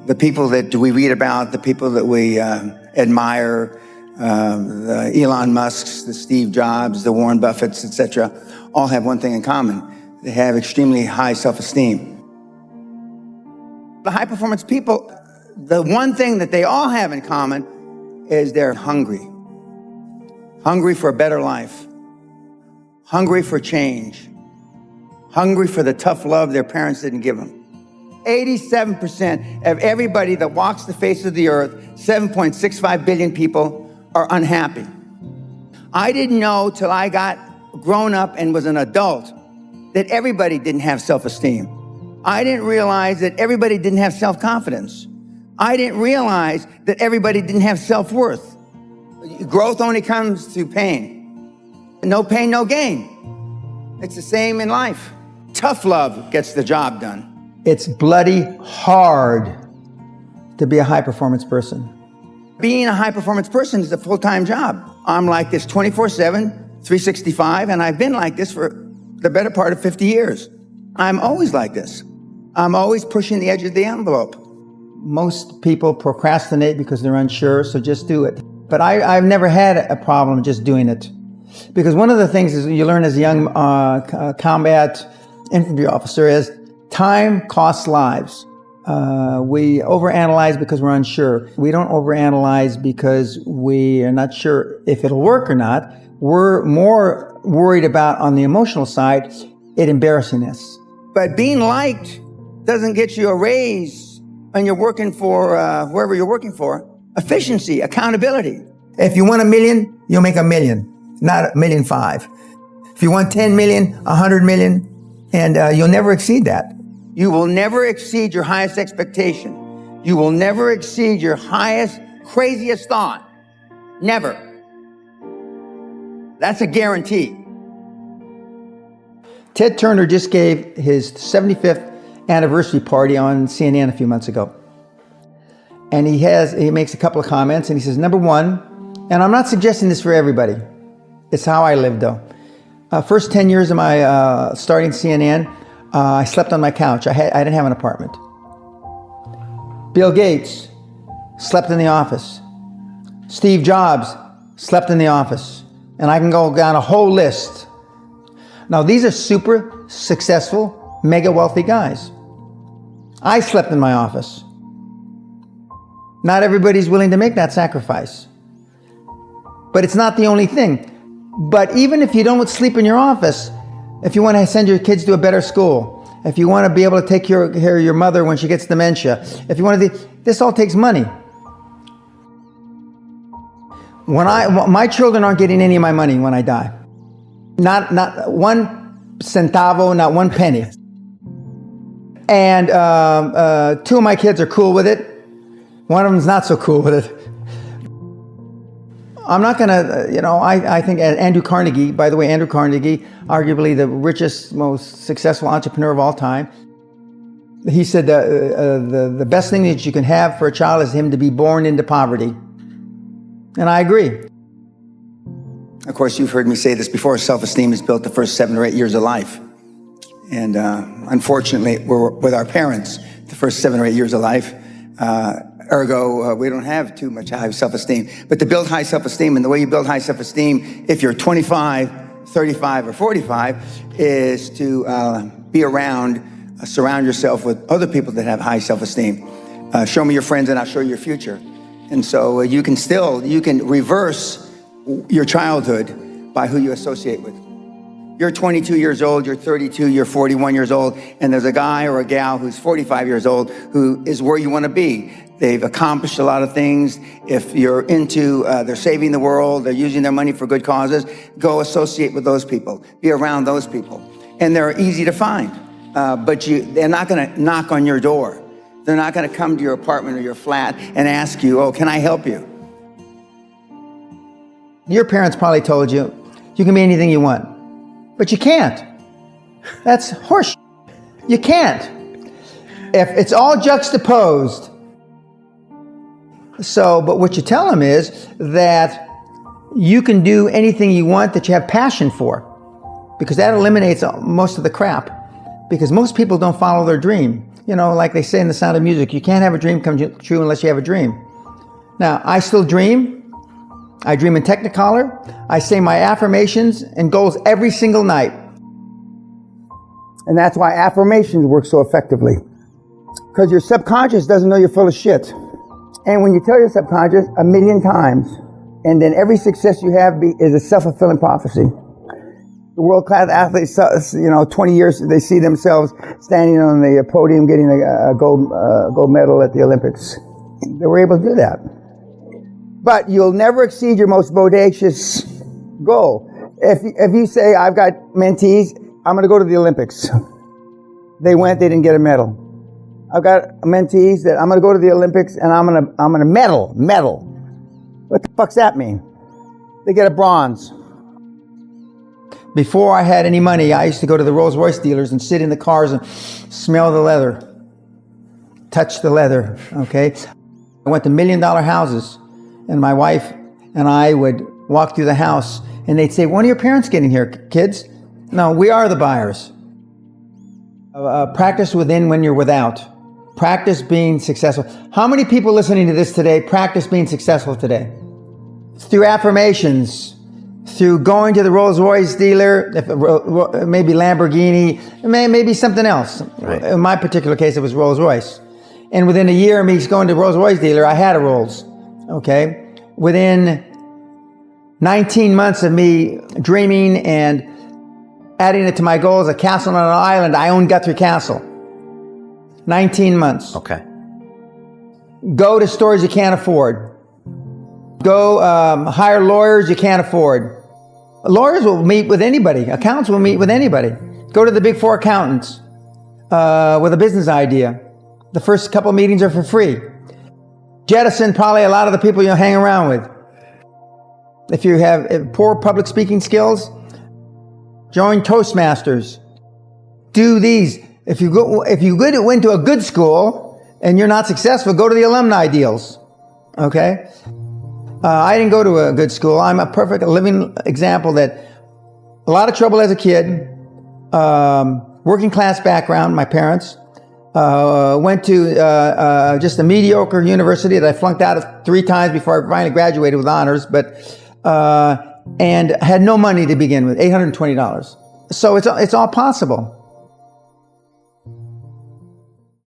The people that we read about, the people that we admire, the Elon Musks, the Steve Jobs, the Warren Buffetts, etc., all have one thing in common. They have extremely high self-esteem. The high-performance people, the one thing that they all have in common is they're hungry. Hungry for a better life. Hungry for change. Hungry for the tough love their parents didn't give them. 87% of everybody that walks the face of the earth, 7.65 billion people, are unhappy. I didn't know till I got grown up and was an adult that everybody didn't have self-esteem. I didn't realize that everybody didn't have self-confidence. I didn't realize that everybody didn't have self-worth. Growth only comes through pain. No pain, no gain. It's the same in life. Tough love gets the job done. It's bloody hard to be a high-performance person. Being a high-performance person is a full-time job. I'm like this 24/7, 365, and I've been like this for the better part of 50 years. I'm always like this. I'm always pushing the edge of the envelope. Most people procrastinate because they're unsure, so just do it. But I've never had a problem just doing it. Because one of the things is you learn as a young combat infantry officer is time costs lives. We overanalyze because we're unsure. We don't overanalyze because we are not sure if it'll work or not. We're more worried about, on the emotional side, it embarrassing us. But being liked doesn't get you a raise when you're working for whoever you're working for. Efficiency, accountability. If you want $1 million, you'll make $1 million, not $1.5 million. If you want 10 million, 100 million, and you'll never exceed that. You will never exceed your highest expectation. You will never exceed your highest, craziest thought. Never. That's a guarantee. Ted Turner just gave his 75th anniversary party on CNN a few months ago. And he makes a couple of comments, and he says, number one, and I'm not suggesting this for everybody. It's how I lived, though. First 10 years of my starting CNN, I slept on my couch. I didn't have an apartment. Bill Gates slept in the office. Steve Jobs slept in the office. And I can go down a whole list. Now, these are super successful, mega wealthy guys. I slept in my office. Not everybody's willing to make that sacrifice. But it's not the only thing. But even if you don't sleep in your office, if you want to send your kids to a better school, if you want to be able to take care of your mother when she gets dementia, if you want to, this all takes money. My children aren't getting any of my money when I die. Not one centavo, not one penny. And 2 of my kids are cool with it. One of them's not so cool with it. I'm not going to, I think Andrew Carnegie, by the way, Andrew Carnegie, arguably the richest, most successful entrepreneur of all time, he said the best thing that you can have for a child is him to be born into poverty. And I agree. Of course, you've heard me say this before, self-esteem is built the first 7 or 8 years of life. And unfortunately, we're with our parents the first 7 or 8 years of life. Ergo, we don't have too much high self-esteem. But to build high self-esteem, and the way you build high self-esteem, if you're 25, 35, or 45, is to be around, surround yourself with other people that have high self-esteem. Show me your friends and I'll show you your future. And so you can reverse your childhood by who you associate with. You're 22 years old, you're 32, you're 41 years old, and there's a guy or a gal who's 45 years old who is where you want to be. They've accomplished a lot of things. If you're into, they're saving the world, they're using their money for good causes, go associate with those people. Be around those people. And they're easy to find, but they're not going to knock on your door. They're not going to come to your apartment or your flat and ask you, oh, can I help you? Your parents probably told you, you can be anything you want. But you can't. That's horseshit. You can't. If it's all juxtaposed. But what you tell them is that you can do anything you want that you have passion for, because that eliminates most of the crap. Because most people don't follow their dream. You know, like they say in The Sound of Music, you can't have a dream come true unless you have a dream. Now, I still dream. I dream in Technicolor. I say my affirmations and goals every single night. And that's why affirmations work so effectively. Because your subconscious doesn't know you're full of shit. And when you tell your subconscious 1,000,000 times, and then every success you have is a self-fulfilling prophecy. The world-class athletes, 20 years, they see themselves standing on the podium getting a gold medal at the Olympics. They were able to do that. But you'll never exceed your most bodacious goal. If you say, I've got mentees, I'm going to go to the Olympics. They went, they didn't get a medal. I've got mentees that I'm going to go to the Olympics and I'm going to medal. What the fuck's that mean? They get a bronze. Before I had any money, I used to go to the Rolls Royce dealers and sit in the cars and smell the leather, touch the leather, okay? I went to $1 million houses, and my wife and I would walk through the house, and they'd say, when are your parents getting here, kids? No, we are the buyers. Practice within when you're without. Practice being successful. How many people listening to this today practice being successful today? Through affirmations, through going to the Rolls Royce dealer, maybe Lamborghini, maybe something else. Right. In my particular case, it was Rolls Royce. And within a year of me going to Rolls Royce dealer, I had a Rolls, okay? Within 19 months of me dreaming and adding it to my goals, a castle on an island, I own Guthrie Castle. 19 months. Okay. Go to stores you can't afford. Go hire lawyers you can't afford. Lawyers will meet with anybody. Accountants will meet with anybody. Go to the big four accountants with a business idea. The first couple meetings are for free. Jettison probably a lot of the people you'll hang around with. If you have poor public speaking skills, join Toastmasters. Do these. If you went to a good school and you're not successful, go to the alumni deals. Okay? I didn't go to a good school. I'm a perfect living example that a lot of trouble as a kid, working class background, my parents, went to just a mediocre university that I flunked out of 3 times before I finally graduated with honors, and had no money to begin with, $820. So it's all possible.